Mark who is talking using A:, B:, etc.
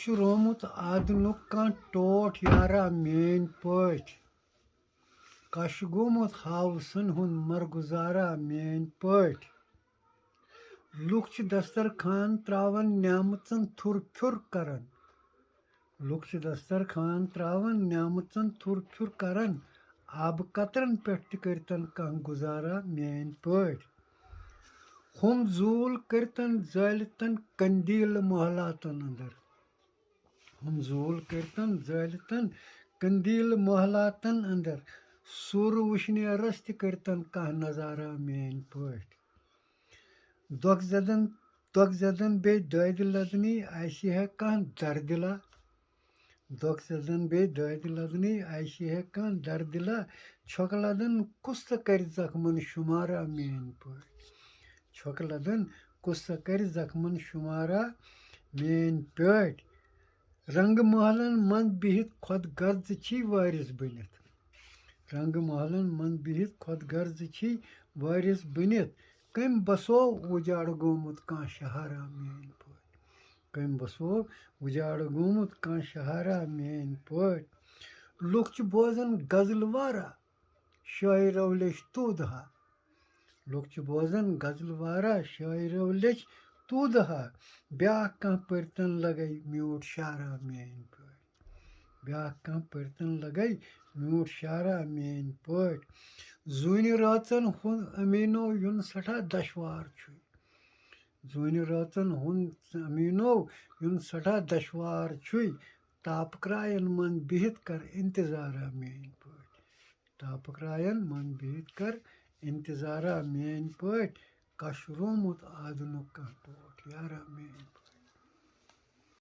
A: چھُ رومُت آدنُک کانٛہہ ٹوٹھ یارا میٛٲنۍ پٲٹھۍ کس چھُ گوٚمُت ہاوسن ہُنٛد مرگُزارا میٛٲنۍ پٲٹھۍ لُکھ چھِ دسترخان ترٛاوان نعمژن تھُر پھیُر کران لُکھ چھِ دسترخان ترٛاوان نعمژن تھُر پھیُر کران آبہٕ قطرن پٮ۪ٹھ تہِ کٔرتن کانٛہہ گُزارا میٛٲنۍ پٲٹھۍ ہُم زوٗل کٔرتن زٲلتن قندیٖلہٕ محلاتن انٛدر ہُم زوٗل کٔرتن زٲلتن قندیٖلہٕ محلاتن انٛدر سوٗرٕ وٕشنیرس تہِ کٔرتن کانٛہہ نظارا میٛٲنۍ پٲٹھۍ دۄکھ زٮ۪دن بیٚیہِ دٲدِ لدنی آسہِ ہے کانٛہہ دردِلا دۄکھ زٮ۪دن بیٚیہِ دٲدِ لدنی آسہِ ہے کانٛہہ دردِلا چھۄکہٕ لدن کُس سا کرِ زخمن شُمارا میٛٲنۍ پٲٹھۍ چھۄکہٕ لدن کُس سا کرِ زخمن شُمارا میٛٲنۍ پٲٹھۍ رنٛگہٕ محلن منٛز بِہِتھ خۄد غرضہٕ چھی وٲرِث بٔنِتھ رنٛگہٕ محلن منٛز بِہِتھ خۄد غرضہٕ چھی وٲرِث بٔنِتھ کٔمۍ بسو وُجاڑٕ گوٚمُت کانٛہہ شہارا میٛٲنۍ پٲٹھۍ کٔمۍ بسو وُجاڑٕ گوٚمُت کانٛہہ شہارا میٛٲنۍ پٲٹھۍ لُکھ چھِ بوزان غزلہٕ وارا شٲعرو لیٚچھ توٗدٕ ہا لُکھ چھِ بوزان غزلہٕ وارا شٲعرو لیٚچھ توٗدٕ ہا بیٛاکھ کانٛہہ پٔرۍتن لگے میوٗٹھ شعرا میٛٲنۍ پٲٹھۍ بیٛاکھ کانٛہہ پٔرۍتن لگے میوٗٹھ شعرا میٛٲنۍ پٲٹھۍ زوٗنہِ رٲژن ہُنٛد أمیٖنو یُن سٮ۪ٹھاہ دشوار چھُے زوٗنہِ رٲژن ہُنٛد أمیٖنو یُن سٮ۪ٹھاہ دشوار چھُے تاپہٕ کرٛاین منٛز بِہِتھ کر انتظارا میٛٲنۍ پٲٹھۍ تاپہٕ کرٛاین منٛز بِہِتھ کر انتظارا میٛٲنۍ پٲٹھۍ کس چھُ رومُت آدنُک کانٛہہ ٹوٹھ یارا میٛٲنۍ پٲٹھۍ